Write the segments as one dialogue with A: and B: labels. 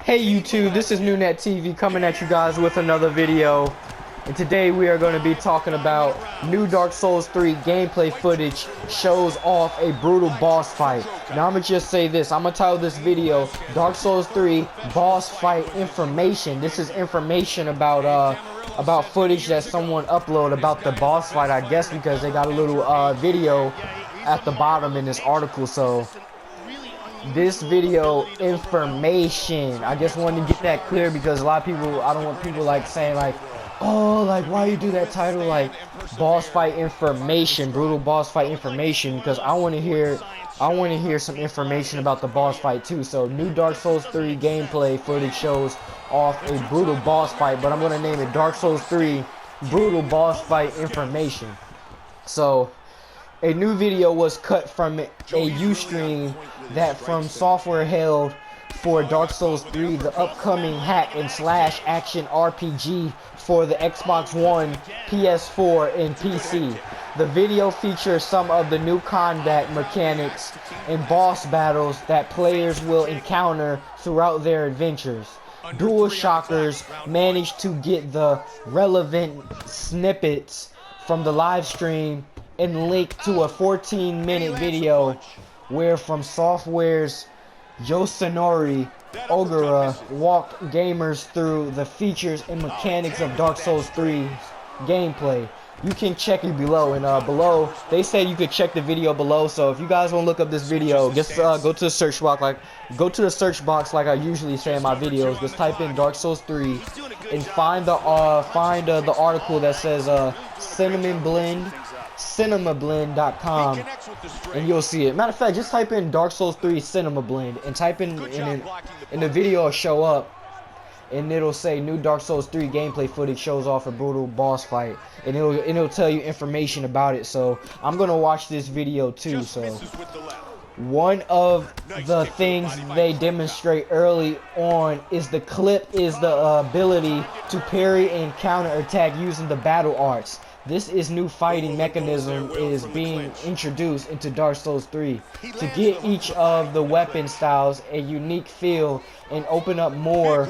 A: Hey YouTube, this is NunetTV coming at you guys with another video. And today we are going to be talking about new Dark Souls 3 gameplay footage shows off a brutal boss fight. Now I'm going to just say this, I'm going to title this video Dark Souls 3 boss fight information. This is information about footage that someone uploaded about the boss fight, I guess, because they got a little video at the bottom in this article. So this video information, I just wanted to get that clear because a lot of people, I don't want people like saying like, oh, like why you do that title like boss fight information, brutal boss fight information, because I want to hear some information about the boss fight too. So new Dark Souls 3 gameplay footage shows off a brutal boss fight, but I'm going to name it Dark Souls 3 brutal boss fight information. So a new video was cut from a Ustream that from software held for Dark Souls 3, the upcoming hack and slash action RPG for the Xbox One, PS4, and PC. The video features some of the new combat mechanics and boss battles that players will encounter throughout their adventures. Dual Shockers managed to get the relevant snippets from the live stream and link to a 14-minute video where From Software's Yosunori Ogura walked gamers through the features and mechanics of Dark Souls 3's gameplay. You can check it below, and below they say you could check the video below. So if you guys want to look up this video, just go to the search box like I usually say in my videos. Just type in Dark Souls 3 and find the article that says cinemablend.com, and you'll see it. Matter of fact, just type in Dark Souls 3 Cinema Blend and type in the video will show up, and it'll say new Dark Souls 3 gameplay footage shows off a brutal boss fight, and it'll tell you information about it. So I'm gonna watch this video too. So one of the things they demonstrate early on is the ability to parry and counter attack using the battle arts. This new fighting mechanism is being introduced into Dark Souls 3 to get each of the weapon styles a unique feel and open up more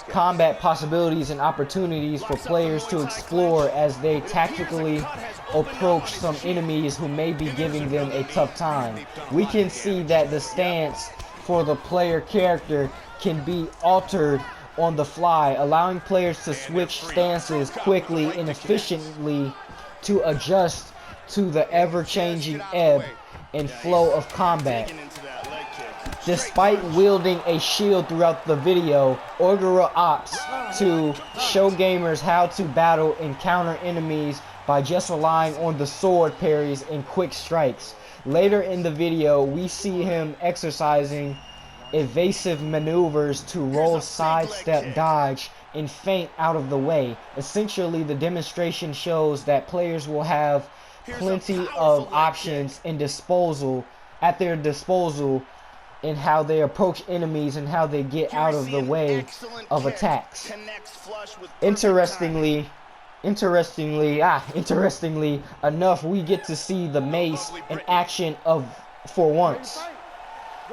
A: combat possibilities and opportunities for players to explore as they tactically approach some enemies who may be giving them a tough time. We can see that the stance for the player character can be altered on the fly, allowing players to switch stances quickly and efficiently to adjust to the ever-changing ebb and flow of combat. Despite wielding a shield throughout the video, Ogura opts to show gamers how to battle and counter enemies by just relying on the sword parries and quick strikes. Later in the video, we see him exercising evasive maneuvers to roll, sidestep, dodge, and feint out of the way. Essentially, the demonstration shows that players will have plenty of options at their disposal in how they approach enemies and how they get out of the way of attacks. Interestingly enough, we get to see the mace in action for once.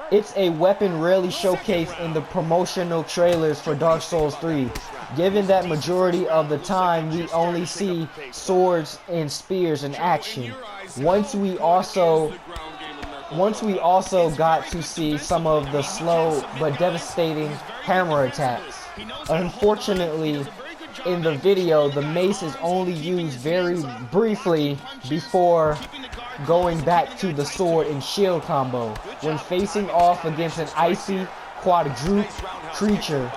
A: It's a weapon rarely showcased in the promotional trailers for Dark Souls 3, given that majority of the time we only see swords and spears in action. Once we also got to see some of the slow but devastating hammer attacks. Unfortunately, in the video, the mace is only used very briefly before going back to the sword and shield combo when facing off against an icy quadruple creature.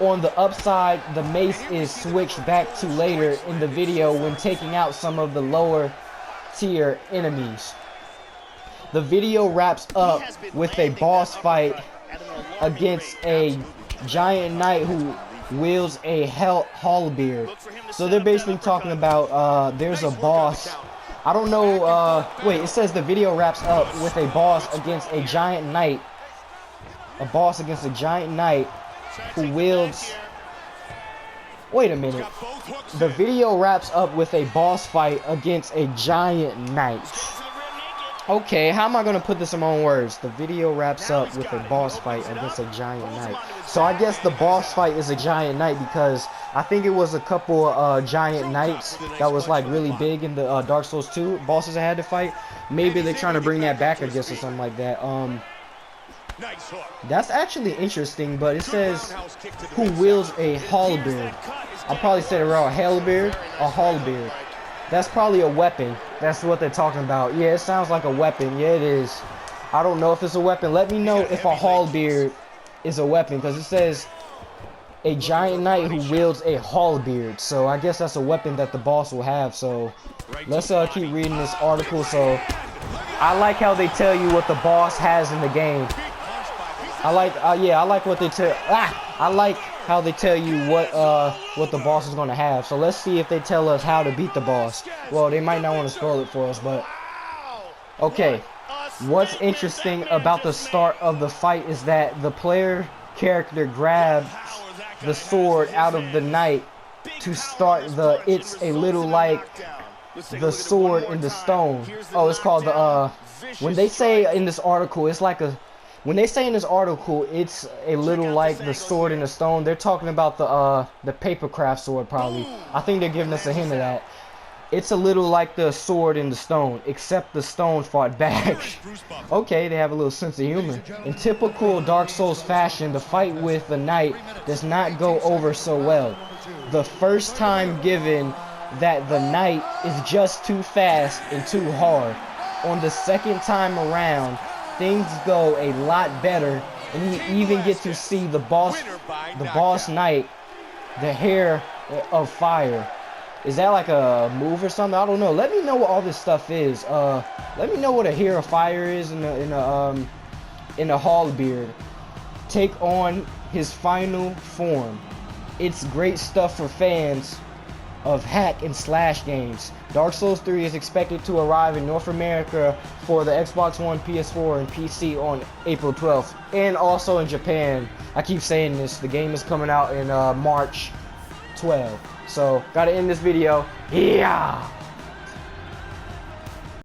A: On the upside, the mace is switched back to later in the video when taking out some of the lower tier enemies. The video wraps up with a boss fight against a giant knight who wields a halberd. So they're basically talking about there's a boss. I don't know, wait, it says the video wraps up with a boss against a giant knight. A boss against a giant knight who wields... Wait a minute. The video wraps up with a boss fight against a giant knight. Okay, how am I gonna put this in my own words? The video wraps up with a boss fight against a giant knight. So I guess the boss fight is a giant knight because I think it was a couple giant knights that was like really big in the Dark Souls 2 bosses I had to fight. Maybe they're trying to bring that back, I guess, or something like that. That's actually interesting, but it says who wields a halberd. I probably said it wrong. Halberd or halberd. That's probably a weapon. That's what they're talking about. Yeah, it sounds like a weapon. Yeah, it is. I don't know if it's a weapon. Let me know if a halberd is a weapon, because it says a giant knight who wields a halberd. So I guess that's a weapon that the boss will have. So let's keep reading this article. So I like how they tell you what the boss has in the game. I like what they tell. I like how they tell you what the boss is gonna have. So let's see if they tell us how to beat the boss. Well, they might not want to spoil it for us, but okay. What's interesting about the start of the fight is that the player character grabs the sword out of the knight to start the "it's a little like the sword in the stone." Oh, it's called the when they say in this article, it's like a when they say in this article, it's a little like the sword in the stone, they're talking about the papercraft sword probably. I think they're giving us a hint of that. It's a little like the sword in the stone, except the stone fought back. Okay, they have a little sense of humor. In typical Dark Souls fashion, the fight with the knight does not go over so well. The first time given that the knight is just too fast and too hard. On the second time around, things go a lot better, and you even get to see the boss knight, the hair of fire. Is that like a move or something? I don't know. Let me know what all this stuff is. Let me know what a hair of fire is in a halberd. Take on his final form. It's great stuff for fans of hack and slash games. Dark Souls 3 is expected to arrive in North America for the Xbox One, PS4, and PC on April 12th, and also in Japan. I keep saying this, the game is coming out in March 12th. So, gotta end this video. Yeah!